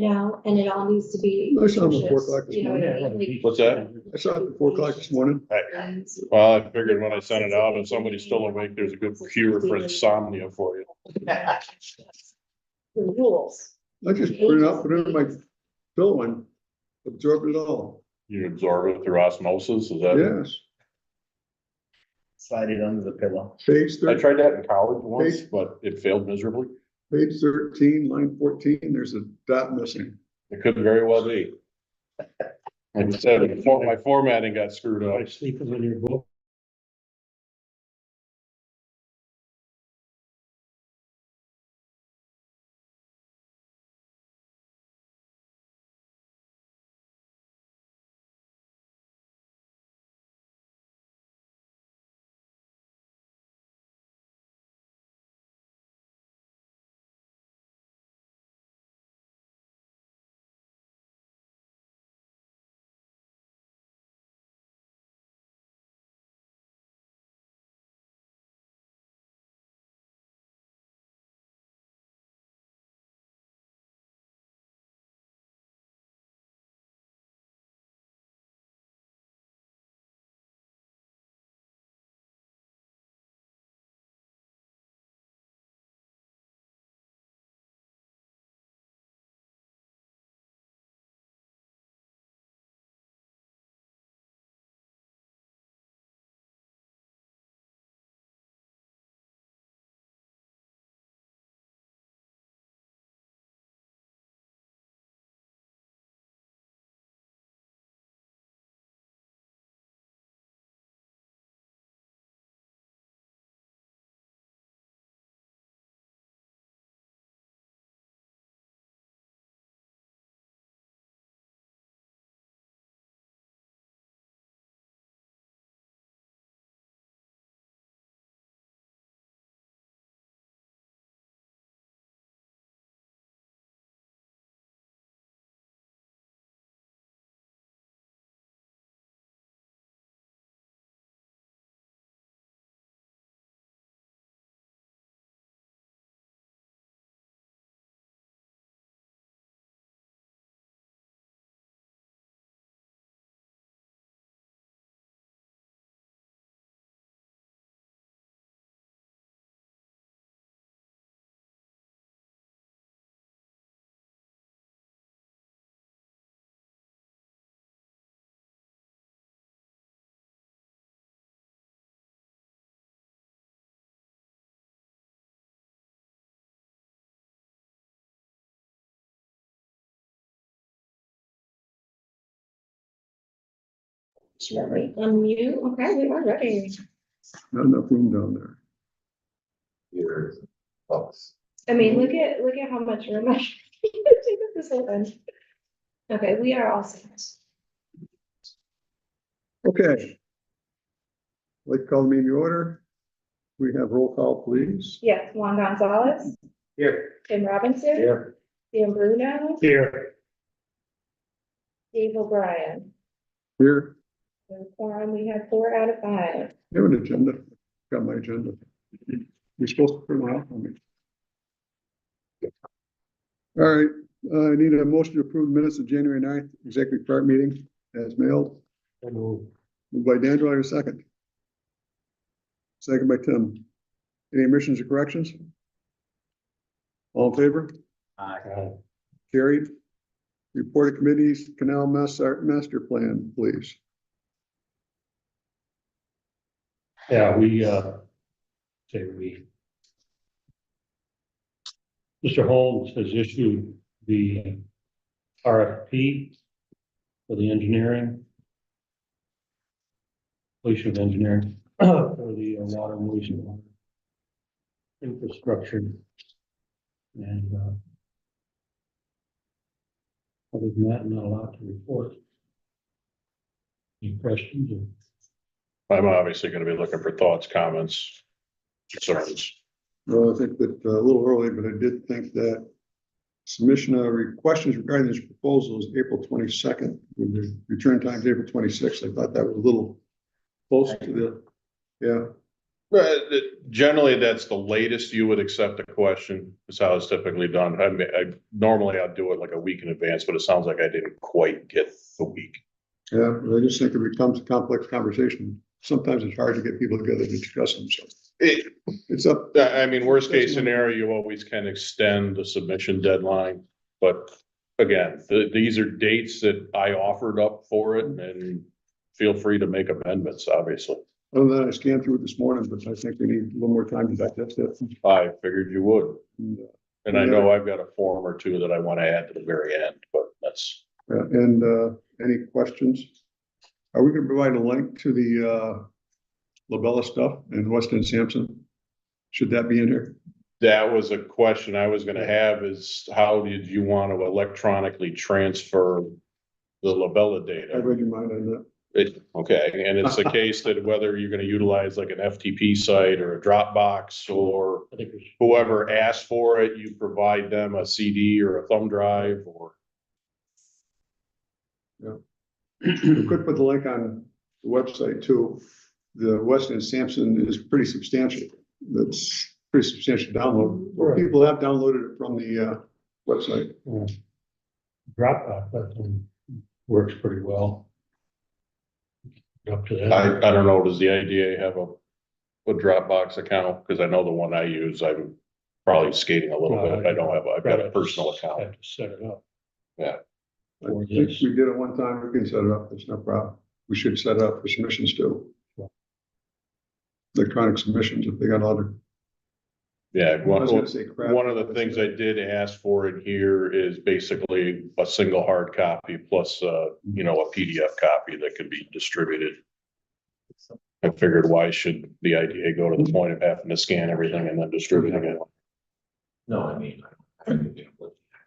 it out, and it all needs to be. I saw them at 4 nutritious, o'clock this you know what I morning. mean? Like, What's that? I saw it at 4 o'clock this morning. Well, I figured when I sent it out, if somebody's still awake, there's a good cure for insomnia for you. The rules. I just put it out, put it in my pillow and absorbed it all. You absorb it through osmosis, is that? Yes. Slide it under the pillow. Page I 13, tried that in college once, but it failed miserably. page 13, line 14, there's a dot missing. It could very well be. Instead, my formatting got screwed By up. sleeping in your book. Let me unmute. Okay, we are ready. Not enough room down there. Here's books. I mean, look at how much room I take up this whole end. Okay, we are all set. Okay. Like to call the meeting to order. We have roll call, please. Yes, Juan Gonzalez, Here. Tim Robinson, Here. Dan Bruno, Here. Dave O'Brien. Here, So far, we have 4 out of 5. you have an agenda. Got my agenda. You're supposed to print it out for me. All right, I need a motion to approve minutes of January 9th, executive part meeting as mailed. Moved by Dan, do I have a second? Second by Tim. Any omissions or corrections? All in favor? Aye. Carried. Report of committees, Canal Master Plan, please. Yeah, Mr. Holmes has issued the RFP for the engineering. Completion of engineering for the water and wastewater infrastructure. And other than that, I'm not allowed to report. Any questions? I'm obviously gonna be looking for thoughts, comments, concerns. Well, I think that a little early, but I did think that submission of questions regarding this proposal is April 22nd. With the return time is April 26th. I thought that was a little close to the, yeah. Generally, that's the latest you would accept a question, is how it's typically done. I mean, normally I'd do it like a week in advance, but it sounds like I didn't quite get the week. Yeah, I just think it becomes a complex conversation. Sometimes it's hard to get people together to discuss them, so it's up. I mean, worst case scenario, you always can extend the submission deadline, but again, these are dates that I offered up for it, and feel free to make amendments, obviously. Other than that, I scanned through it this morning, but I think we need a little more time to digest it. I figured you would, And, and I know I've got a form or two that I want to add to the very end, but that's. any questions? Are we gonna provide a link to the Labella stuff and Weston Sampson? Should that be in here? That was a question I was gonna have, is how did you want to electronically transfer the Labella I data? read your mind on that. Okay, and it's a case that whether you're gonna utilize like an FTP site or a Dropbox, or I think we should. whoever asked for it, you provide them a CD or a thumb drive, or. We could put the link on the website too. The Weston Sampson is pretty substantial. That's pretty substantial download. Well, Right. people have downloaded it from the website. Dropbox, that one works pretty well. Up to that. I don't know, does the IDA have a Dropbox account? Cause I know the one I use, I'm probably skating a little bit. I don't have, I've got a personal account. Have to set it up. I think we did it one time. We can set it up. It's no problem. We should set it up for submissions too. Electronic submissions if they got other. Yeah, I was gonna say crap. one of the things I did ask for in here is basically a single hard copy plus, a PDF copy that could be distributed. I figured, why should the IDA go to the point of having to scan everything and then distributing it? No, I mean.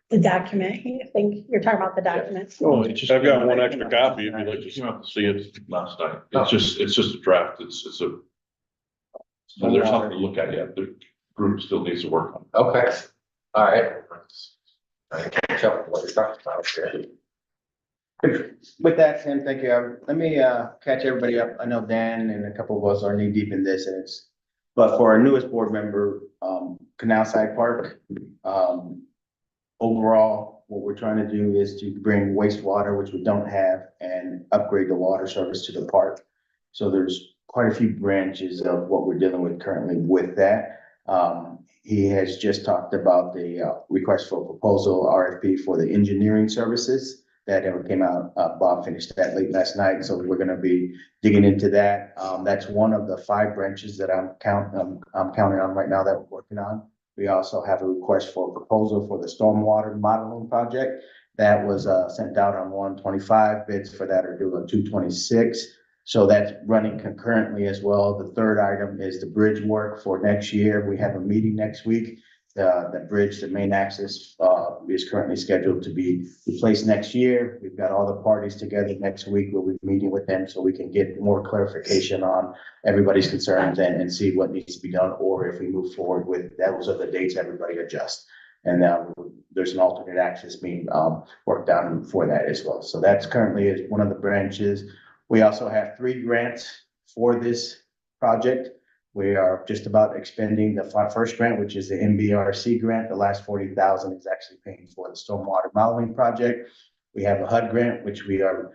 The document, you think, you're talking about the document. Oh, I've got one extra copy if you'd like to see it. Last night. It's just a draft. It's a. So there's something to look at yet. The group still needs to work on. Okay, all right. I catch up with what you're talking about here. With that, Tim, thank you. Let me catch everybody up. I know Dan and a couple of us are knee deep in this, and but for our newest board member, Canal Side Park, overall, what we're trying to do is to bring wastewater, which we don't have, and upgrade the water service to the park. So there's quite a few branches of what we're dealing with currently with that. He has just talked about the request for proposal RFP for the engineering services that came out. Bob finished that late last night, so we're gonna be digging into that. That's one of the 5 branches that I'm counting on right now that we're working on. We also have a request for a proposal for the stormwater modeling project that was sent out on 125. Bids for that are due on 226. So that's running concurrently as well. The third item is the bridge work for next year. We have a meeting next week. The bridge, the main access, is currently scheduled to be replaced next year. We've got all the parties together next week. We'll be meeting with them so we can get more clarification on everybody's concerns and see what needs to be done, or if we move forward with, those are the dates everybody adjusts. And now there's an alternate access being worked on for that as well. So that's currently is one of the branches. We also have 3 grants for this project. We are just about expending the first grant, which is the MBRC grant. The last 40,000 is actually paying for the stormwater modeling project. We have a HUD grant, which we are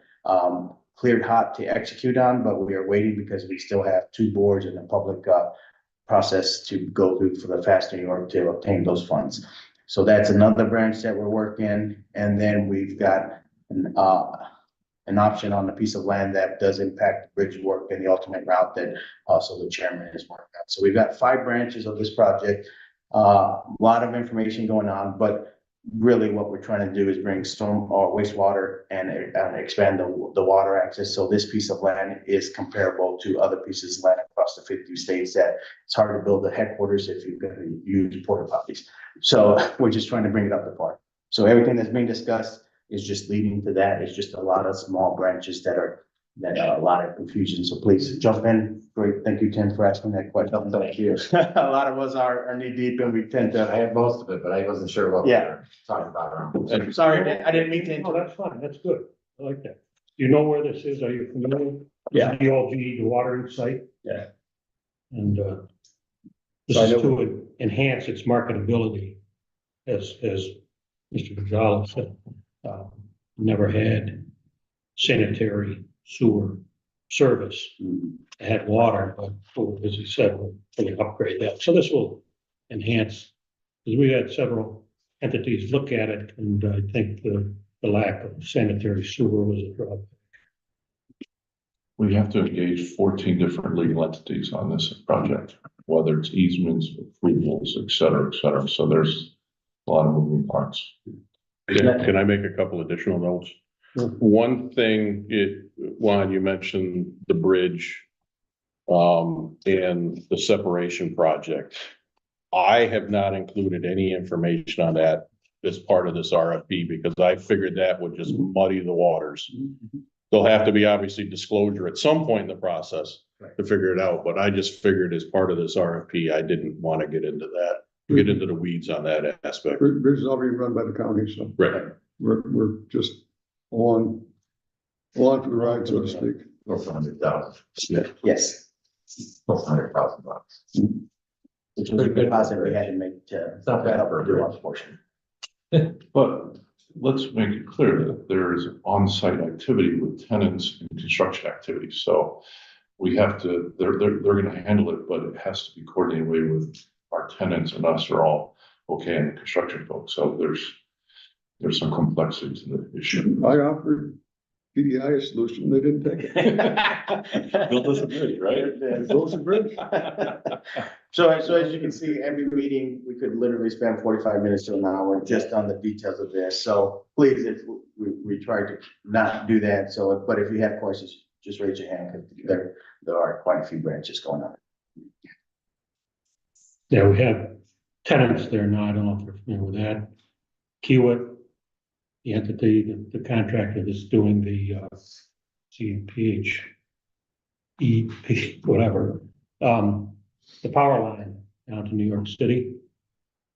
cleared hot to execute on, but we are waiting because we still have 2 boards in the public process to go through for the Fast New York to obtain those funds. So that's another branch that we're working. And then we've got an option on a piece of land that does impact bridge work and the ultimate route that also the chairman is working on. So we've got 5 branches of this project, a lot of information going on, but really what we're trying to do is bring storm or wastewater and expand the water access. So this piece of land is comparable to other pieces of land across the 50 states that it's hard to build the headquarters if you're going to use porta potties. So we're just trying to bring it up to par. So everything that's being discussed is just leading to that. It's just a lot of small branches that are a lot of confusion. So please jump in. Great. Thank you, Tim, for asking that question. Thank you. A lot of us are knee deep and we tend I to, had most of it, but I wasn't sure what we Yeah. were talking about. sorry, I didn't mean to. No, that's fine. That's good. I like that. You know where this is? Are you familiar? Yeah. DLG, the watering site? Yeah. And, this So I is know- to enhance its marketability, as Mr. Gonzalez said. Never had sanitary sewer service. It had water, but as he said, we'll really upgrade that. So this will enhance, because we had several entities look at it, and I think the lack of sanitary sewer was a drawback. We have to engage 14 different legal entities on this project, whether it's easements, approvals, et cetera, et cetera. So there's a lot of moving parts. Can I make a couple additional notes? One thing, Juan, you mentioned the bridge and the separation project. I have not included any information on that as part of this RFP because I figured that would just muddy the waters. There'll have to be obviously disclosure at some point in the process to figure it out, but I just figured as part of this RFP, I didn't want to get into that, get into the weeds on that aspect. Bridge is already run by the county, so Right. we're just along for the ride, so to speak. 400,000, Yes, $400,000. which was a deposit we had to make to not bad for a do our bridge. portion. But let's make it clear that there is on-site activity with tenants and construction activities. So we have to, they're gonna handle it, but it has to be coordinated way with our tenants and us are all okay and the construction folks. So there's some complexity to the issue. I offered PDI a solution, they didn't take it. Built us a bridge, right? Built us a bridge. So as you can see, every meeting, we could literally spend 45 minutes to an hour just on the details of this. So please, we try to not do that. So, but if you have questions, just raise your hand, because there are quite a few branches going on. Yeah, we have tenants there now, I don't know if you're familiar with that. Kiewit, the entity, the contractor that's doing the CPH, EP, whatever. The power line down to New York City.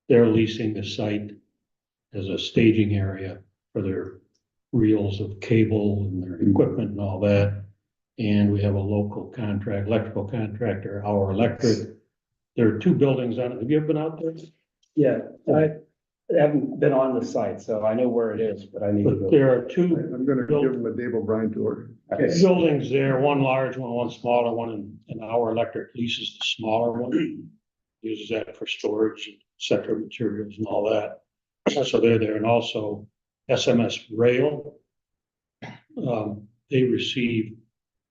They're leasing the site as a staging area for their reels of cable and their equipment and all that. And we have a local contract, electrical contractor, Our Electric. There are two buildings on it. Have you ever been out there? Yeah, I haven't been on the site, so I know where it is, but I need to But go. there are two I'm gonna give them a Dave O'Brien tour. buildings there, one large one, one smaller one, and Our Electric leases the smaller one. Uses that for storage, et cetera, materials and all that. So they're there, and also SMS Rail. They receive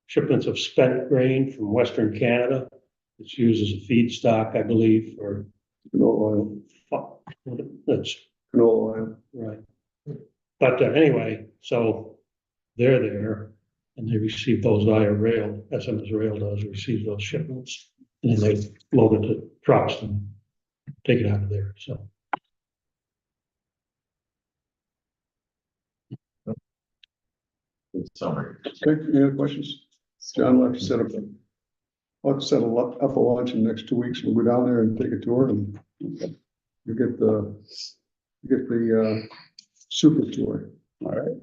shipments of spent grain from Western Canada. It's used as a feedstock, I believe, for, Canola that's oil. right. But anyway, so they're there and they receive those via rail, SMS Rail does receive those shipments. And then they load it to trucks and take it out of there, so. Good summary. Okay, any other questions? John, let's set up a lunch in the next 2 weeks. We'll go down there and take a tour and you get the super tour. All right.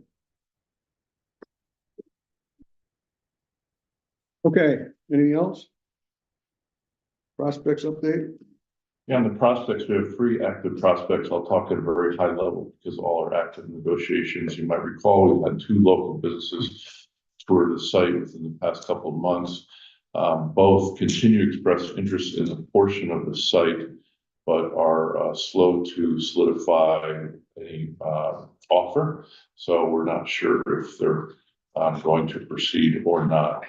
Okay, anything else? Prospects update? Yeah, on the prospects, we have 3 active prospects. I'll talk at a very high level because all are active negotiations. You might recall, we've had 2 local businesses tour the site within the past couple of months. Both continue to express interest in a portion of the site, but are slow to solidify a offer. So we're not sure if they're going to proceed or not.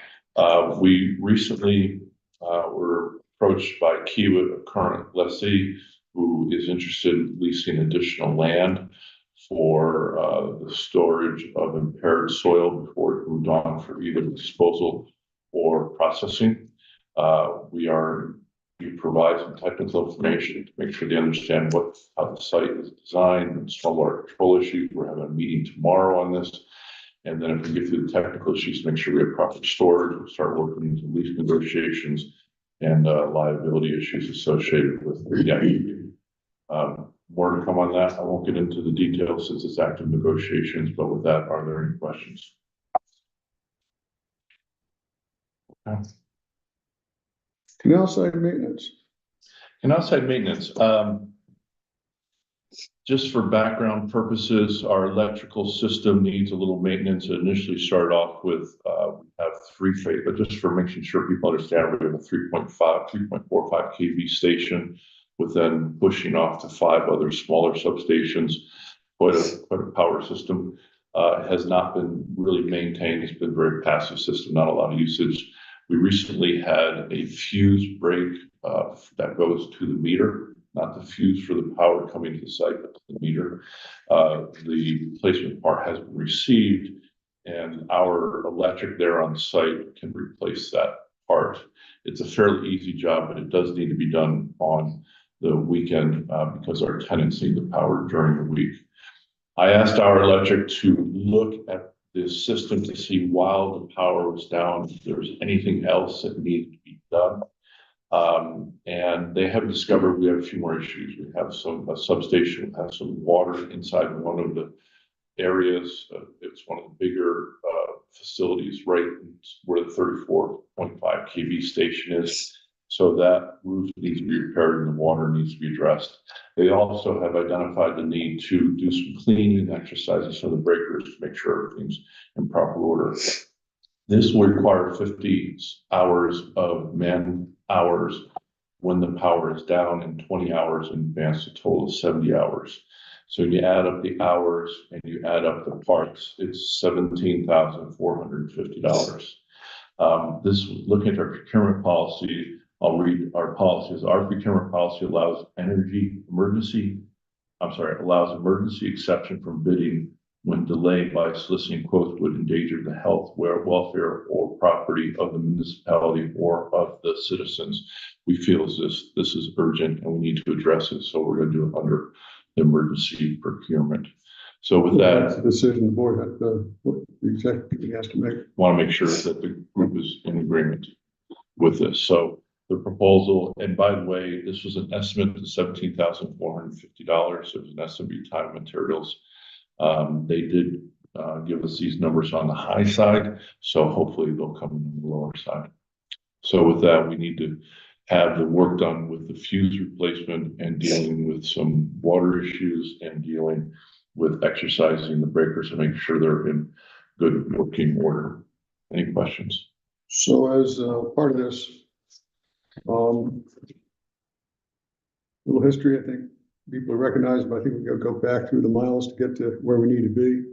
We recently were approached by Kiewit, a current lessee, who is interested in leasing additional land for the storage of impaired soil before it moved on for either disposal or processing. We provide some technical information to make sure they understand how the site is designed and stormwater control issues. We're having a meeting tomorrow on this. And then if we get through the technical issues, make sure we have proper storage, we'll start working into lease negotiations and liability issues associated with the activity. More to come on that. I won't get into the details since it's active negotiations, but with that, are there any questions? Okay. Canal side maintenance. And outside maintenance, just for background purposes, our electrical system needs a little maintenance. It initially started off with, we have three phase, but just for making sure people understand, we have a 3.45 kV station with then pushing off to 5 other smaller substations, quite a power system. Has not been really maintained. It's been a very passive system, not a lot of usage. We recently had a fuse break that goes to the meter, not the fuse for the power coming to the site, but to the meter. The replacement part has been received, and our electric there on site can replace that part. It's a fairly easy job, but it does need to be done on the weekend because our tenants need the power during the week. I asked our electric to look at the system to see while the power was down, if there was anything else that needed to be done. And they have discovered we have a few more issues. We have a substation has some water inside one of the areas. It's one of the bigger facilities right where the 34.5 kV station is. So that roof needs to be repaired and the water needs to be addressed. They also have identified the need to do some cleaning and exercises of the breakers to make sure everything's in proper order. This will require 50 hours of man hours when the power is down and 20 hours in advance, a total of 70 hours. So when you add up the hours and you add up the parts, it's $17,450. Looking at our procurement policy, I'll read our policies. Our procurement policy allows emergency exception from bidding when delayed by soliciting quotes would endanger the health, welfare, or property of the municipality or of the citizens. We feel this is urgent and we need to address it. So we're going to do it under emergency procurement. So with That's that, the decision the board had, the executive has to make. want to make sure that the group is in agreement with this. So the proposal, and by the way, this was an estimate of $17,450. It was an estimate time and materials. They did give us these numbers on the high side, so hopefully they'll come in on the lower side. So with that, we need to have the work done with the fuse replacement and dealing with some water issues and dealing with exercising the breakers and making sure they're in good working order. Any questions? So as part of this, little history, I think people recognize, but I think we gotta go back through the miles to get to where we need to be.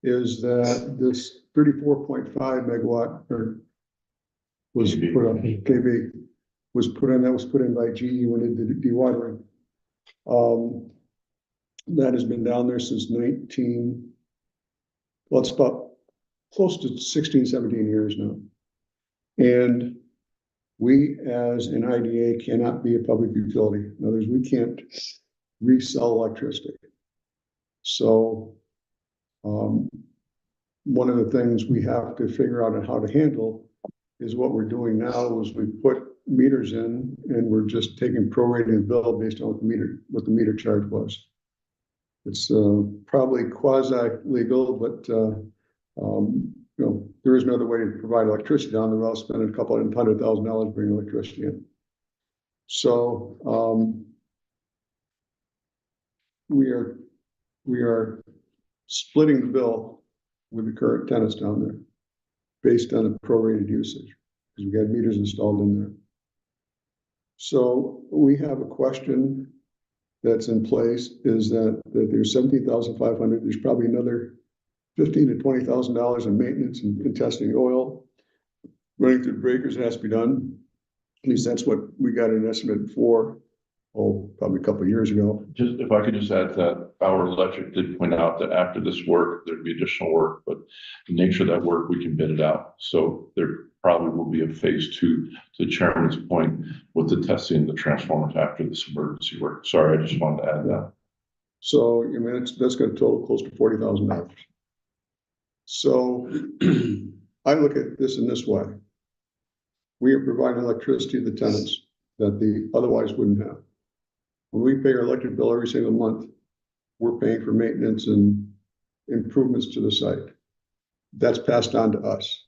Is that this 34.5 megawatt or was KV. put on KV was put in, that was put in by GE when it did dewatering. That has been down there since it's about close to 16, 17 years now. And we, as an IDA, cannot be a public utility. In other words, we can't resell electricity. So, one of the things we have to figure out on how to handle is what we're doing now is we put meters in and we're just taking prorated bill based on what the meter charge was. It's probably quasi-legal, but there is no other way to provide electricity down the road, spending a couple of $100,000 bringing electricity in. So we are splitting the bill with the current tenants down there based on the prorated usage because we got meters installed in there. So we have a question that's in place is that there's 17,500. There's probably another $15,000 to $20,000 in maintenance and testing oil running through breakers has to be done. At least that's what we got an estimate for. Probably a couple of years ago. Just if I could just add that our electric did point out that after this work, there'd be additional work, but the nature of that work, we can bid it out. So there probably will be a phase 2 to the chairman's point with the testing the transformers after this emergency work. Sorry, I just wanted to add that. So, I mean, that's going to total close to $40,000. So I look at this in this way. We are providing electricity to the tenants that they otherwise wouldn't have. When we pay our electric bill every single month, we're paying for maintenance and improvements to the site. That's passed on to us.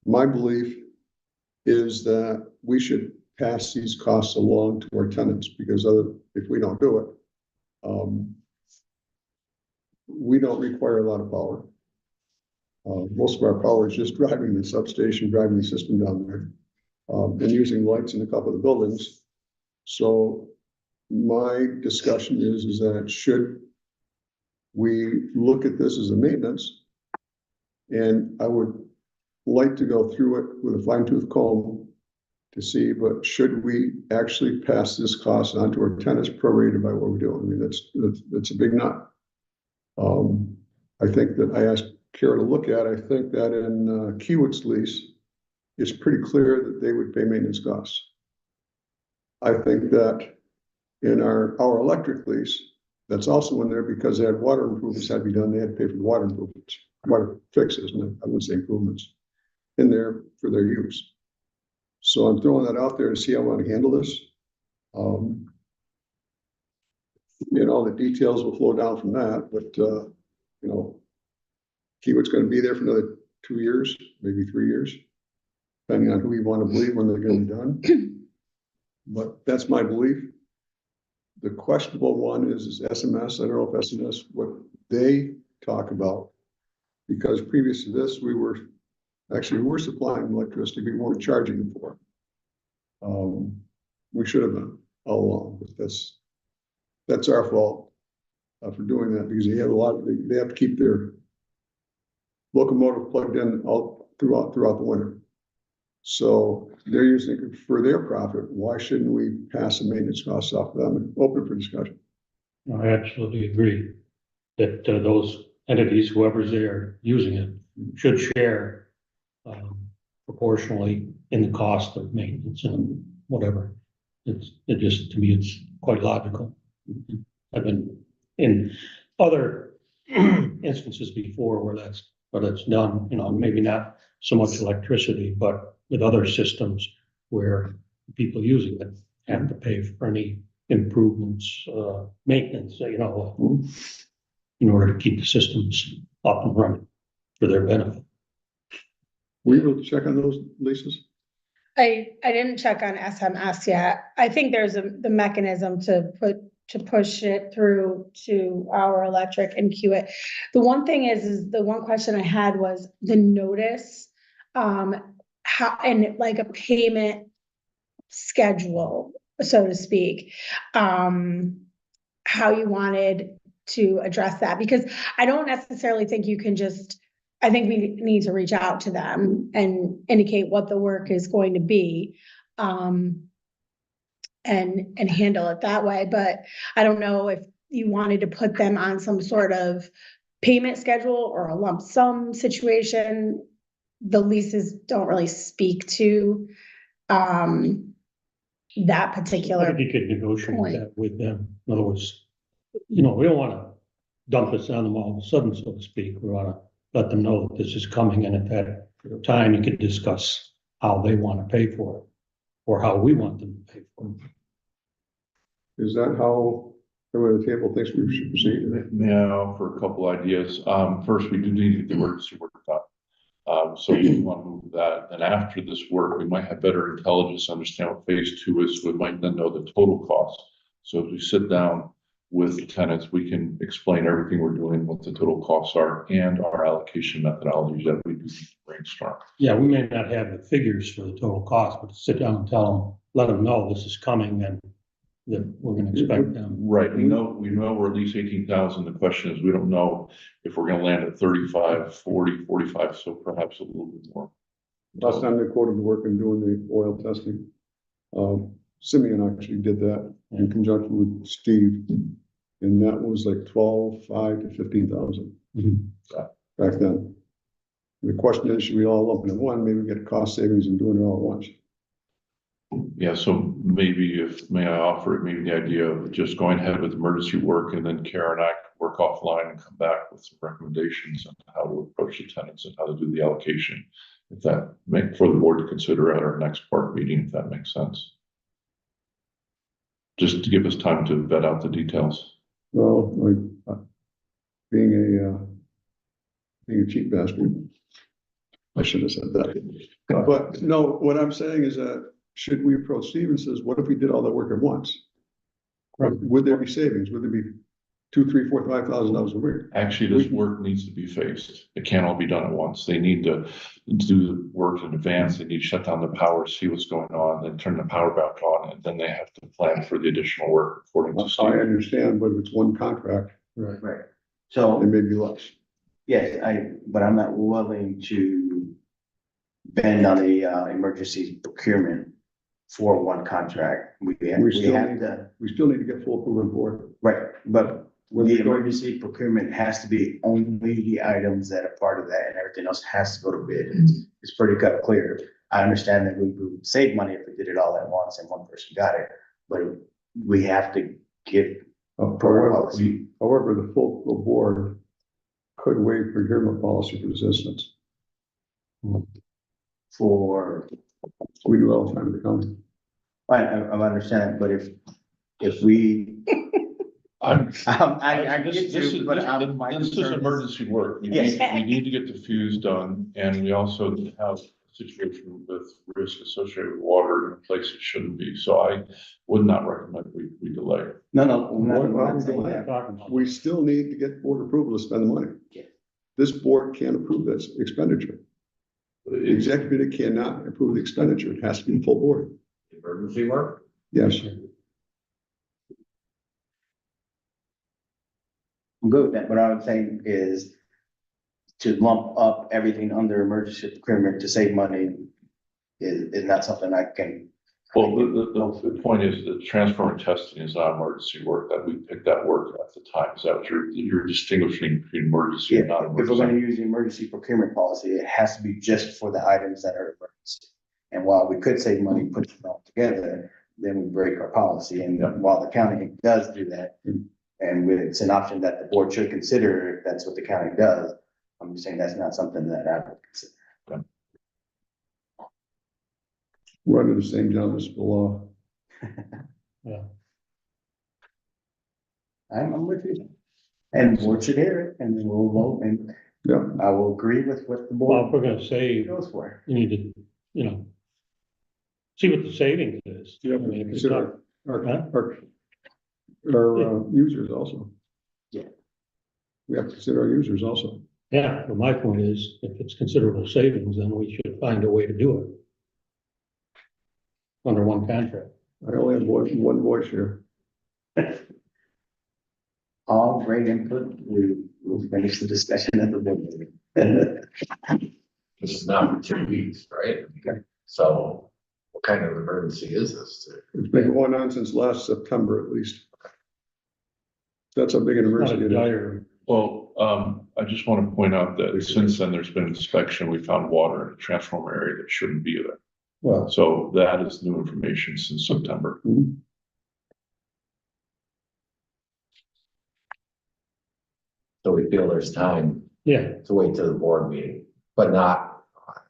My belief is that we should pass these costs along to our tenants, because if we don't do it, we don't require a lot of power. Most of our power is just driving the substation, driving the system down there, and using lights in a couple of the buildings. So my discussion is that should we look at this as a maintenance? And I would like to go through it with a fine tooth comb to see, but should we actually pass this cost on to our tenants prorated by what we're doing? I mean, that's a big nut. I think that I asked Kara to look at, I think that in Kiewit's lease, it's pretty clear that they would pay maintenance costs. I think that in our electric lease, that's also in there because they had water improvements had to be done. They had to pay for the water improvements, water fixes, and I wouldn't say improvements, in there for their use. So I'm throwing that out there to see how I want to handle this. You know, the details will flow down from that, but you know, Kiewit's going to be there for another 2 years, maybe 3 years, depending on who you want to believe when they're going to be done. But that's my belief. The questionable one is SMS. I don't know if SMS, what they talk about, because previous to this, we were supplying electricity, we weren't charging them for it. We should have been all along, but that's our fault for doing that, because they have they have to keep their locomotive plugged in all throughout the winter. So they're using it for their profit. Why shouldn't we pass the maintenance costs off to them and open for discussion? I absolutely agree that those entities, whoever's there using it, should share proportionally in the cost of maintenance and whatever. It just, to me, it's quite logical. I've been in other instances before where that's done, you know, maybe not so much electricity, but with other systems where people using it have to pay for any improvements, maintenance, you know, in order to keep the systems up and running for their benefit. We will check on those leases. I didn't check on SMS yet. I think there's the mechanism to push it through to our electric and Kiewit. The one thing is the one question I had was the notice, how, and like a payment schedule, so to speak. How you wanted to address that, because I don't necessarily think you can just, I think we need to reach out to them and indicate what the work is going to be. And handle it that way, but I don't know if you wanted to put them on some sort of payment schedule or a lump sum situation. The leases don't really speak to that I particular. think you could negotiate point. that with them. In other words, you know, we don't want to dump this on them all of a sudden, so to speak. We want to let them know that this is coming, and at that time, you could discuss how they want to pay for it or how we want them to pay for it. Is that how everyone at the table thinks we should proceed? Now, for a couple ideas, first, we do need to get the emergency work done. So we want to move that, and after this work, we might have better intelligence, understand what phase 2 is, so we might then know the total cost. So if we sit down with the tenants, we can explain everything we're doing, what the total costs are, and our allocation methodology that we do brainstorm. Yeah, we may not have the figures for the total cost, but sit down and tell them, let them know this is coming and that we're going to expect them. Right, we know we're at least 18,000. The question is, we don't know if we're gonna land at 35, 40, 45, so perhaps a little bit more. Last time they quoted the work in doing the oil testing. Simeon actually did that in conjunction with Steve. And that was like 12,500 to 15,000 back then. The question is, should we all lump it in one? Maybe get cost savings and doing it all at once. Yeah, so maybe may I offer maybe the idea of just going ahead with emergency work, and then Kara and I can work offline and come back with some recommendations on how to approach the tenants and how to do the allocation. If that for the board to consider at our next park meeting, if that makes sense. Just to give us time to vet out the details. Well, like, being a cheap bastard, I should have said that. But no, what I'm saying is that should we approach Steve and says, what if we did all that work at once? Would there be savings? Would there be $2,000, $3,000, $4,000, $5,000 a year? Actually, this work needs to be phased. It can't all be done at once. They need to do the work in advance. They need to shut down the power, see what's going on, then turn the power back on, and then they have to plan for the additional work according to I Steve. understand, but if it's one contract, Right. Right. So. it may be less. Yes, but I'm not willing to bend on the emergency procurement for one contract. We still have need- to, We still need to get full approval board. right, but When the we go- emergency procurement has to be only the items that are part of that, and everything else has to go to bid. It's pretty cut clear. I understand that we would save money if we did it all at once and one person got it, but we have to get However, policy. however, the full approval board could waive procurement policy for resistance. For, We do it all the time in the county. I understand, but if we, I get This you, but my is concern is. emergency work. Yes. We need to get the fuse done, and we also have a situation with risk associated with water in a place it shouldn't be. So I would not recommend we delay. No, I'm What not about saying the that. Talking about. We still need to get board approval to spend the money. Yeah. This board can't approve this expenditure. The executive committee cannot approve the expenditure. It has to be full board. Emergency work? Yes. I'm good with that. What I'm saying is to lump up everything under emergency procurement to save money is not something I can. Well, the point is that transformer testing is not emergency work, that we picked that work at the time. Is that what you're distinguishing between emergency Yeah, and not if we're emergency? gonna use the emergency procurement policy, it has to be just for the items that are emergency. And while we could save money putting it all together, then we break our policy. And while the county does do that, and it's an option that the board should consider if that's what the county does, I'm just saying that's not something that I would consider. We're under the same general municipal law. Yeah. I'm with you. And the board should hear it, and then we'll vote, and Yeah. I will agree with what the Well, if board we're gonna save, goes for. you need to, see what the savings is. You I have to mean, if it's consider not- our users also. Yeah. We have to consider our users also. Yeah, but my point is, if it's considerable savings, then we should find a way to do it. Under one contract. I only have one voice here. All great input, we'll finish the discussion at the board meeting. This is not for 2 weeks, right? So what kind of emergency is this? It's been going on since last September at least. That's how big an Not emergency a it is. Well, dire, I just want to point out that since then, there's been inspection, we found water in a transformer area that shouldn't be there. Well, So that is new information since September. So we feel there's time yeah, to wait till the board meeting, but not,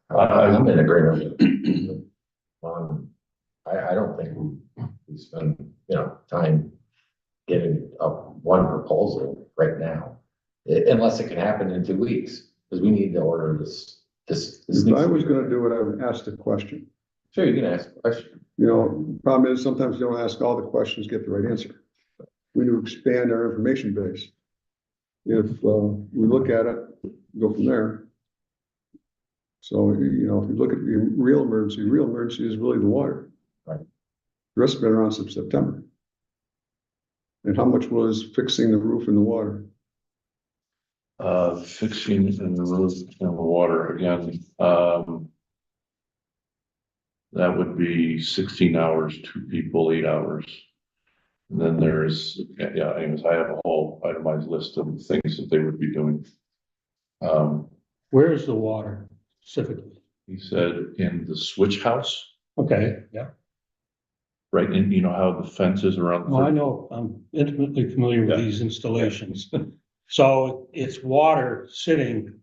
I'm in agreement. I don't think we spend, time getting up one proposal right now. Unless it can happen in 2 weeks, because we need to order this. if I was gonna do it, I would ask the question. Sure, you can ask a question. Problem is sometimes you don't ask all the questions, get the right answer. We need to expand our information base. If, we look at it, go from there. So, if you look at the real emergency is really the water. Right. The rest has been around since September. And how much was fixing the roof and the water? Fixing in the roof and the water again, that would be 16 hours, 2 people, 8 hours. And then there's, anyways, I have a whole itemized list of things that they would be doing. where is the water specifically? He said in the switch house, Okay, yeah, right, and you know how the fence is around. well, I know, I'm intimately familiar with Yeah. these installations. So it's water sitting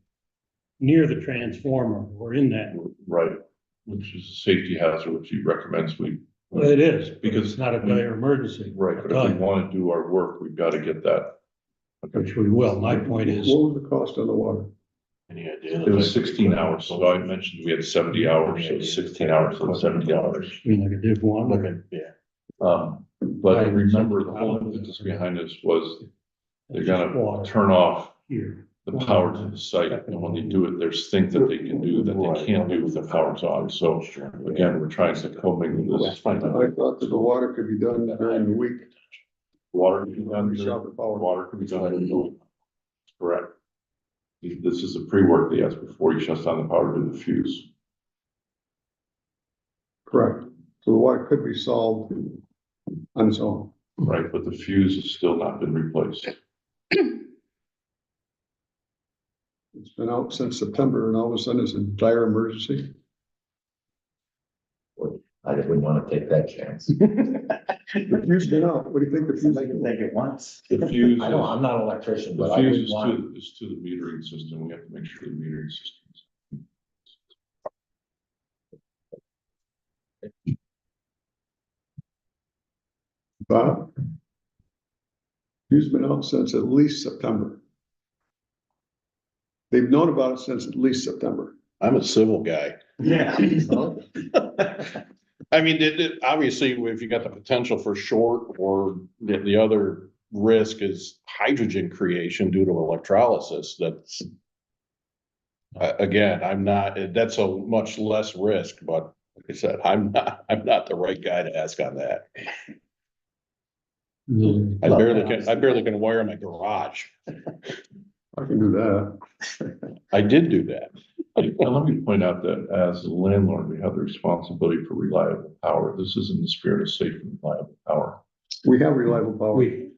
near the transformer or in that, Right, which is a safety hazard, which he recommends we. well, it is, because Because- it's not a dire emergency. Right, but if we want to do our work, we've got to get that. Which we will, my point is, What was the cost on the water? Any idea? It was 16 hours, so I mentioned we had 70 hours, so it's 16 hours and 70 hours. I mean, like a div one, Look or at, yeah. But remember, the whole impetus behind this was they're gonna turn off here. the power to the site, and when they do it, there's things that they can do that they can't do if the power's on, so again, we're trying to commingle this. I thought that the water could be done during the week. Water can be done, We shop at power. water can be done. Correct. This is the pre-work that he has before he shuts down the power to the fuse. Correct. So the water could be solved on its own. Right, but the fuse has still not been replaced. It's been out since September and all of a sudden it's a dire emergency. I wouldn't want to take that chance. The fuse been out. What do you think the fuse? Somebody can take it once. The fuse I know, is, I'm not an electrician, the but I fuse wouldn't is want. is to the metering system. We have to make sure the metering systems. Bob? Fuse been out since at least September. They've known about it since at least September. I'm a civil guy. Yeah. I mean, obviously, if you got the potential for short, or the other risk is hydrogen creation due to electrolysis, that's. Again, that's a much less risk, but like I said, I'm not the right guy to ask on that. I barely can wire my garage. I can do that. I did do that. And let me point out that as a landlord, we have the responsibility for reliable power. This is in the spirit of safe and reliable power. We have reliable power. We,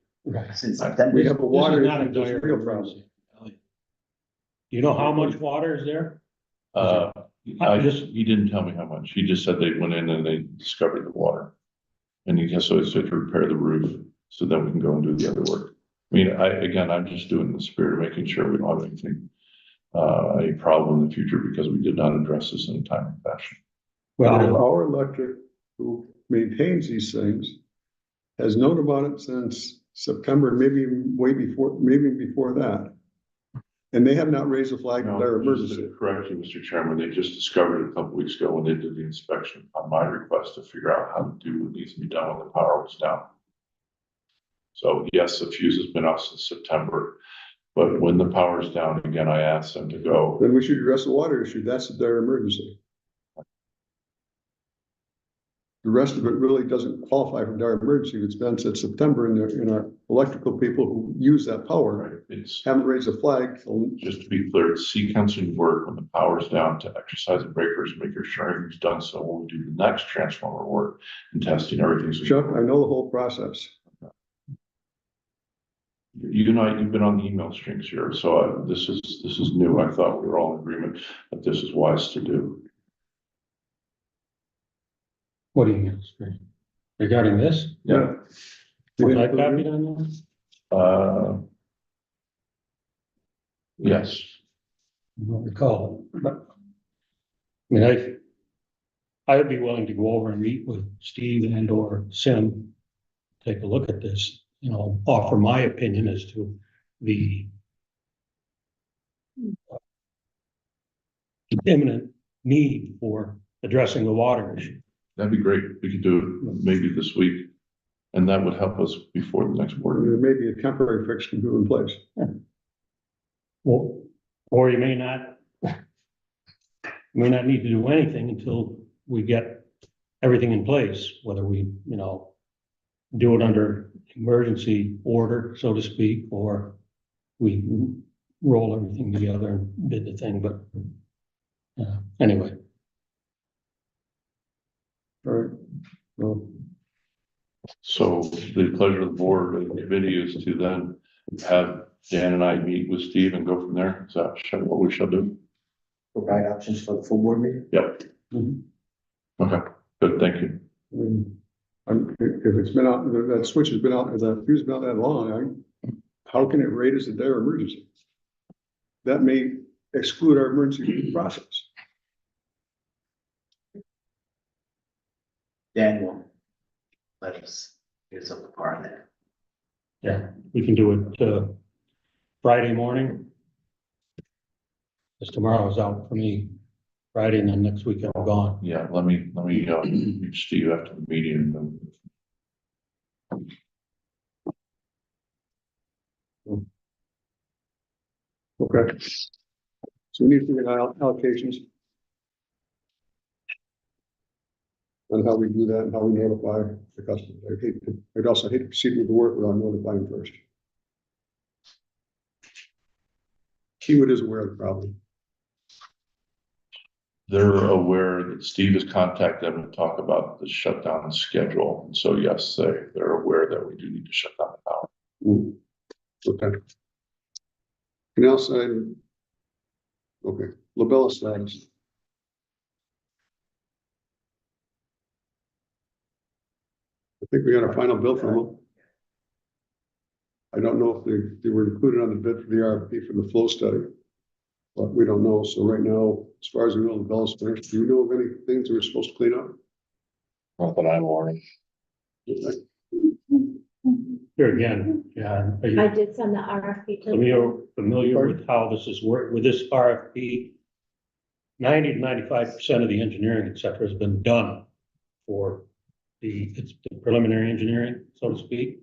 Since September. We have a this water, is not a issue, there's dire a real problem. emergency. You know how much water is there? He didn't tell me how much. He just said they went in and they discovered the water. And he just said to repair the roof, so then we can go and do the other work. I mean, I'm just doing the spirit of making sure we don't have anything, any problem in the future, because we did not address this in a timely fashion. Well, Our electric, who maintains these things, has known about it since September, maybe before that. And they have not raised a flag of dire No, just emergency. to correct you, Mr. Chairman, they just discovered it a couple weeks ago when they did the inspection on my request to figure out how to do what needs to be done when the power was down. So yes, the fuse has been out since September, but when the power is down again, I asked them to go. Then we should address the water issue. That's a dire emergency. The rest of it really doesn't qualify for dire emergency. It's been since September, and our electrical people who use that power Right, it's haven't raised a flag. just to be clear, it's sequencing work when the power's down to exercise the breakers, making sure everything's done. So when we do the next transformer work and testing everything. So Chuck, I know the whole process. you and I, you've been on the email strings here, so this is new. I thought we were all in agreement that this is wise to do. what do you mean? Regarding this? Yeah. Was I copied on this? Yes, I don't recall, but. I mean, I would be willing to go over and meet with Steve and or Sim. Take a look at this, offer my opinion as to the. Imminent need for addressing the water issue. that'd be great. We could do it maybe this week. And that would help us before the next board meeting. There may be a temporary fix can do in place. Well, or you may not. May not need to do anything until we get everything in place, whether we, do it under emergency order, so to speak, or we roll everything together and bid the thing, but anyway. All right. Well, So the pleasure of the board and the committee is to then have Dan and I meet with Steve and go from there. Is that what we shall do? Provide options for the full board meeting. Yep. Okay, good, thank you. If it's been out, that switch has been out, the fuse has been out that long, how can it rate as a dire emergency? That may exclude our emergency process. Dan will let us get us up the part of that. Yeah, we can do it Friday morning. Because tomorrow is out for me, Friday, and then next week I'm gone. Yeah, let me, reach to you after the meeting and Okay. So we need to figure out allocations. On how we do that and how we notify the customers. I'd also hate to proceed with the work without notifying first. Kiewit is aware of the problem. they're aware that Steve has contacted them to talk about the shutdown schedule. And so yes, they're aware that we do need to shut down the power. Okay. Canal side. Okay, Labella status. I think we got our final bill from them. I don't know if they were included on the bid for the RFP for the flow study. But we don't know, so right now, as far as we know, Labella's finished. Do you know of any things we're supposed to clean up? Not that I'm aware of. Here again, John, are I you did send the RFP to. familiar with how this is work, with this RFP? 90 to 95% of the engineering, et cetera, has been done for it's the preliminary engineering, so to speak.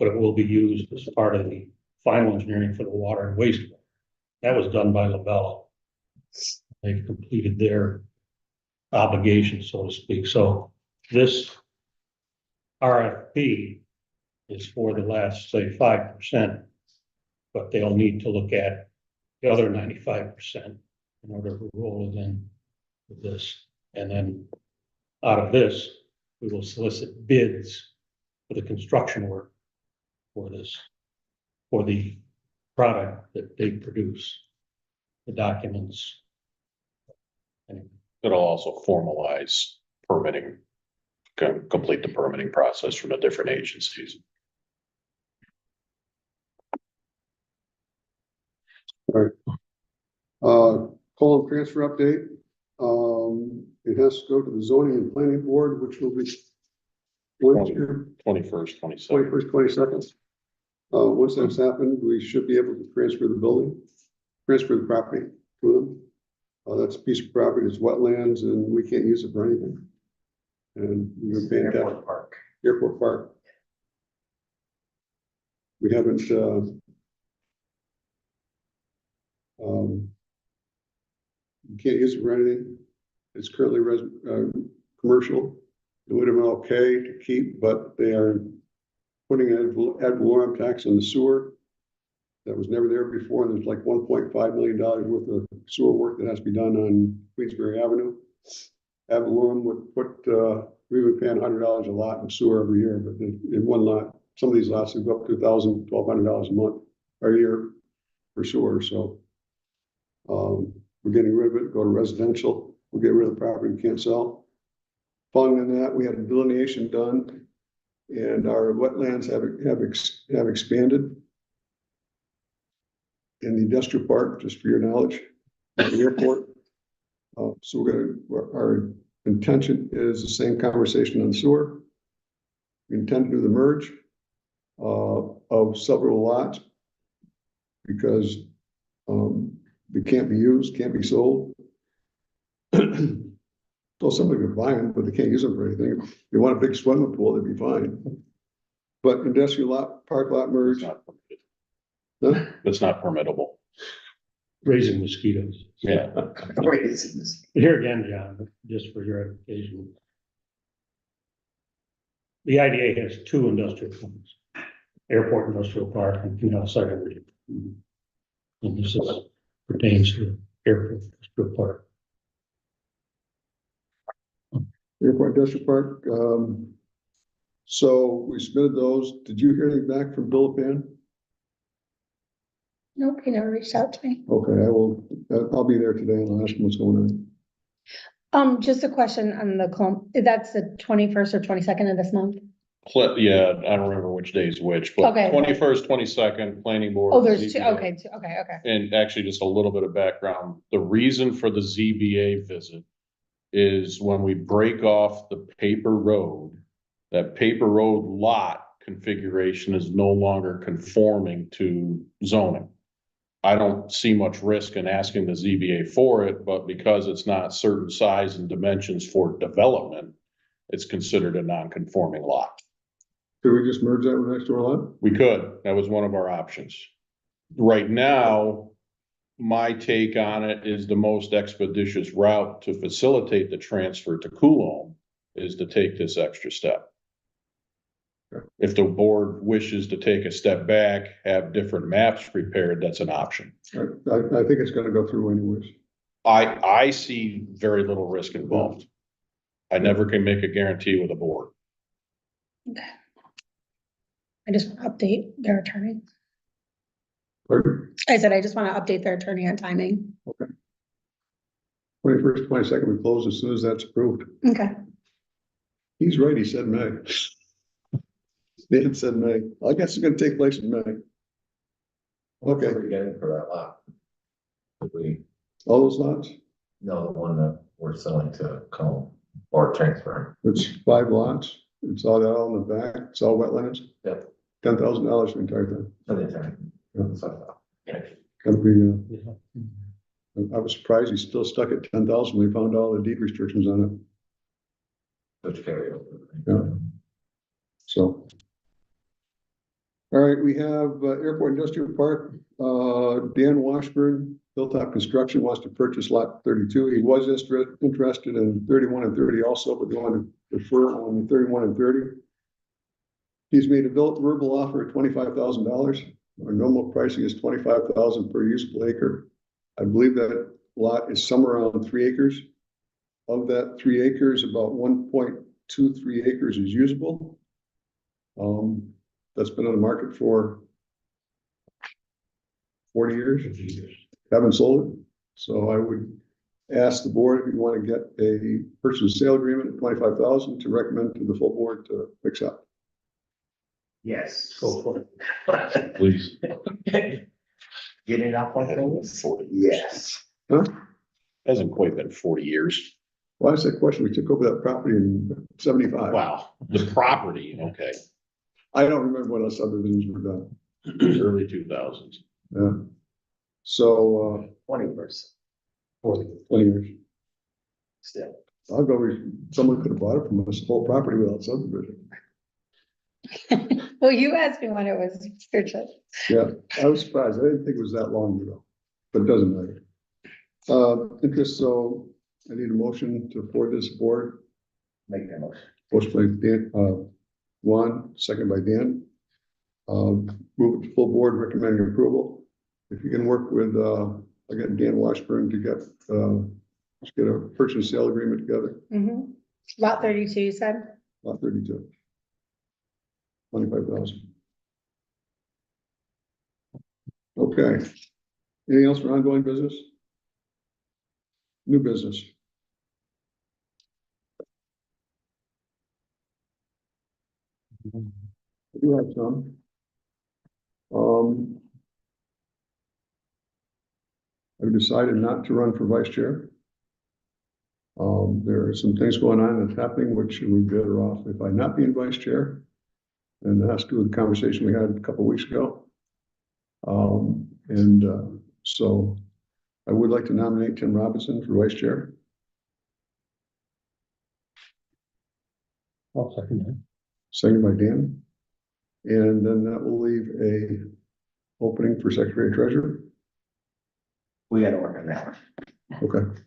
But it will be used as part of the final engineering for the water and wastewater. That was done by Labella. They've completed their obligation, so to speak. So this RFP is for the last, say, 5%, but they'll need to look at the other 95% in order to roll it in with this. And then out of this, we will solicit bids for the construction work for this, for the product that they produce, the documents. And It'll also formalize permitting, complete the permitting process from the different agencies. Column transfer update. It has to go to the zoning and planning board, which will be Wednesday, 21st, 22nd. 21st, 22nd. Once that's happened, we should be able to transfer the building, transfer the property to them. That's a piece of property, it's wetlands, and we can't use it for anything. And we're paying Airport Park. Airport Park. We haven't, you can't use it for anything. It's currently commercial. It would have been okay to keep, but they are putting an ad valorem tax on the sewer. That was never there before, and there's like $1.5 million worth of sewer work that has to be done on Queensbury Avenue. Ad valorem would put, we would pay $100 a lot in sewer every year, but in one lot, some of these lots would go up to $1,000, $1,200 a month or a year for sewer, so. We're getting rid of it, go to residential, we'll get rid of the property we can't sell. Following that, we had a delineation done, and our wetlands have expanded in the industrial park, just for your knowledge, at the airport. So our intention is the same conversation on sewer. We intend to do the merge of several lots because they can't be used, can't be sold. So somebody could buy them, but they can't use them for anything. If you want a big swimming pool, they'd be fine. But industrial lot, park lot merge. It's not permittable. raising mosquitoes. Yeah. Here again, John, just for your education. The IDA has two industrial parks, Airport Industrial Park and Canal Site Energy. And this pertains to Airport Industrial Park. Airport Industrial Park, so we submitted those. Did you hear anything back from Bill Pan? Nope, he never reached out to me. Okay, I'll be there today and I'll ask him what's going on. Just a question on the clump, that's the 21st or 22nd of this month? Yeah, I don't remember which day is which, but Okay. 21st, 22nd, planning board. Oh, there's two, ZBA. okay, okay. And actually, just a little bit of background, the reason for the ZBA visit is when we break off the paper road, that paper road lot configuration is no longer conforming to zoning. I don't see much risk in asking the ZBA for it, but because it's not certain size and dimensions for development, it's considered a non-conforming lot. Could we just merge that with next door lot? We could, that was one of our options. Right now, my take on it is the most expeditious route to facilitate the transfer to Coulomb is to take this extra step. If the board wishes to take a step back, have different maps prepared, that's an option. I think it's gonna go through anyways. I see very little risk involved. I never can make a guarantee with a board. I just want to update their attorney. Pardon? I said, I just want to update their attorney on timing. 21st, 22nd, we close as soon as that's approved. Okay. He's right, he said May. Dan said May. I guess it's gonna take place in May. What Okay, are we getting for that lot? If we, all those lots, know the one that we're selling to Cone or transferring. it's 5 lots, it's all that all in the back, it's all wetlands. Yep. $10,000 for the entire thing. For the time. Yeah. So, yeah. Gonna be, Yeah. I was surprised he's still stuck at 10,000 when we found all the deed restrictions on it, Which carry over. Yeah. so. All right, we have Airport Industrial Park, Dan Washburn, Hilltop Construction wants to purchase lot 32. He was interested in 31 and 30 also, but they want to defer on 31 and 30. He's made a verbal offer of $25,000. Our normal pricing is $25,000 per usable acre. I believe that lot is somewhere around 3 acres. Of that 3 acres, about 1.23 acres is usable. That's been on the market for 40 years. Haven't sold it. So I would ask the board if you want to get a purchase and sale agreement at 25,000 to recommend to the full board to accept. Yes. Go for it. Please. Get it up on things? 40 years. Yes. Hasn't quite been 40 years. Well, that's that question. We took over that property in 75. Wow, the property, okay, I don't remember what else subdivisions were done. early 2000s. Yeah. So, 20%. 20 years. Still. I'll go, someone could have bought it from us, the whole property without subdivision. Well, you asked me when it was purchased. Yeah, I was surprised. I didn't think it was that long ago, but it doesn't matter. Interest, so I need a motion to forward this board. Make that motion. Motion by Dan, Juan, second by Dan. Move it to full board recommending approval. If you can work with, again, Dan Washburn to get, let's get a purchase and sale agreement together, Mhm. Lot 32, you said? lot 32. 25,000. Okay. Anything else for ongoing business? New business? I do have some. I've decided not to run for vice chair. There are some things going on that's happening, which we better off if I not being vice chair. And that has to do with the conversation we had a couple of weeks ago. So I would like to nominate Tim Robinson for vice chair. I'll second that. Seconded by Dan. And then that will leave a opening for secretary treasurer. We gotta work on that one. Okay.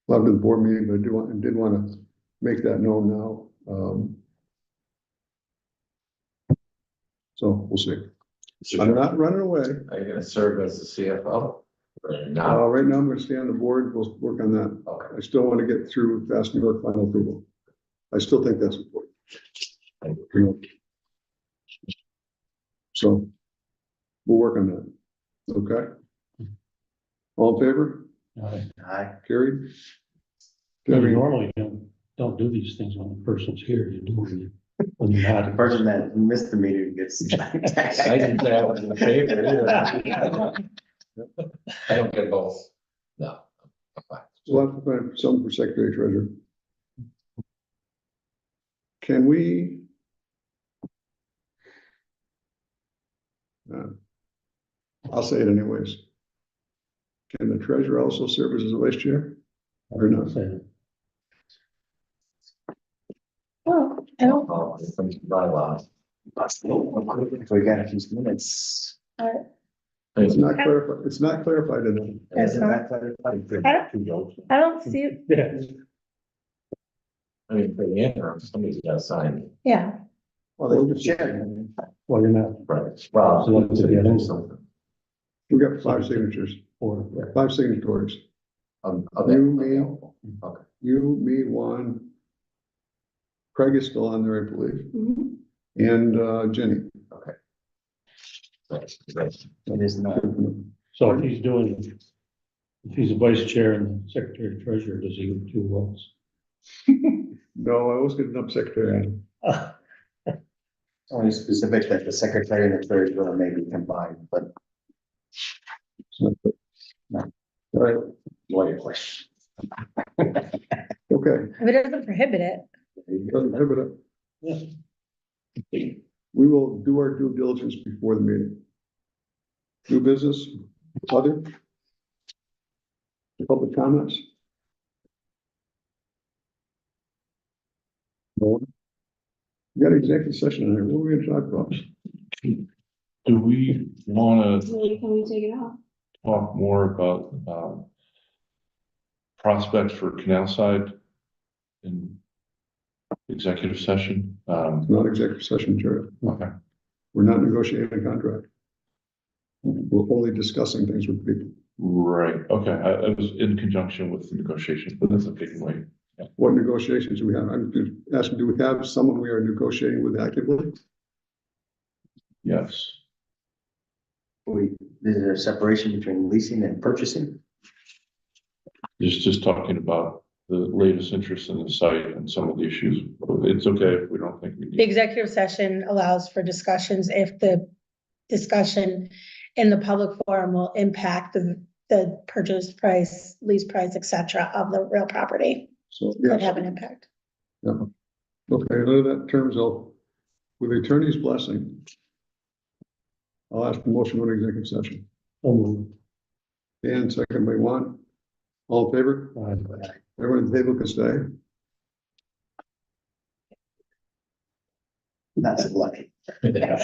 Love to the board meeting, but I did want to make that known now. So we'll see. I'm not running away. Are you gonna serve as the CFO? Or not? Right now I'm going to stay on the board. We'll work on that. Okay. I still want to get through Fast New York final approval. I still think that's important. So we'll work on that. Okay. All in favor? Aye. Carried? We Debbie, normally don't do these things when the person's here, you do it when you're The not. person that missed the meeting gets. I didn't say I was in favor either. I don't get both. No. I'm fine. we'll have to find something for secretary treasurer. Can we? I'll say it anyways. Can the treasurer also serve as the vice chair? Or not? Oh, I don't, Some bylaws. If we got a few minutes. It's not clarified, it's not clarified in them. It's not. I don't see, Yeah. I mean, for the interim, somebody's gotta sign. yeah, Well, the chair. Well, you're not, Right. Well, So let's do something. We got 5 signatures, or, 5 signatories. Of You, me. available. Okay. You, me, Juan. Craig is still on there, I believe, Mhm. and Jenny. Right. It is not. So if he's doing, if he's a vice chair and the secretary treasurer, does he do two roles? No, I always get an up secretary. Only specific that the secretary and the treasurer may be combined, but All right, lawyer question. okay. if it doesn't prohibit it. Doesn't prohibit it. We will do our due diligence before the meeting. New business, other? Public comments? No one? We got executive session in here. What are we gonna talk about? Do we wanna Maybe can we take it off? talk more about, prospects for Canal Side in executive session? Not executive session, Jerry. Okay. We're not negotiating a contract. We're only discussing things with people. Right, okay, I was in conjunction with the negotiations, but that's a big way. What negotiations do we have? I'm just asking, do we have someone we are negotiating with actively? Yes, Is there a separation between leasing and purchasing? just talking about the latest interest in the site and some of the issues. It's okay if we don't think we The need. executive session allows for discussions if the discussion in the public forum will impact the purchase price, lease price, et cetera, of the real property. So, Could yes. have an impact. Okay, under that terms, with the attorney's blessing, I'll ask for motion on executive session. Dan, second by Juan. All in favor? Everyone at the table can stay. Not so lucky. Yeah,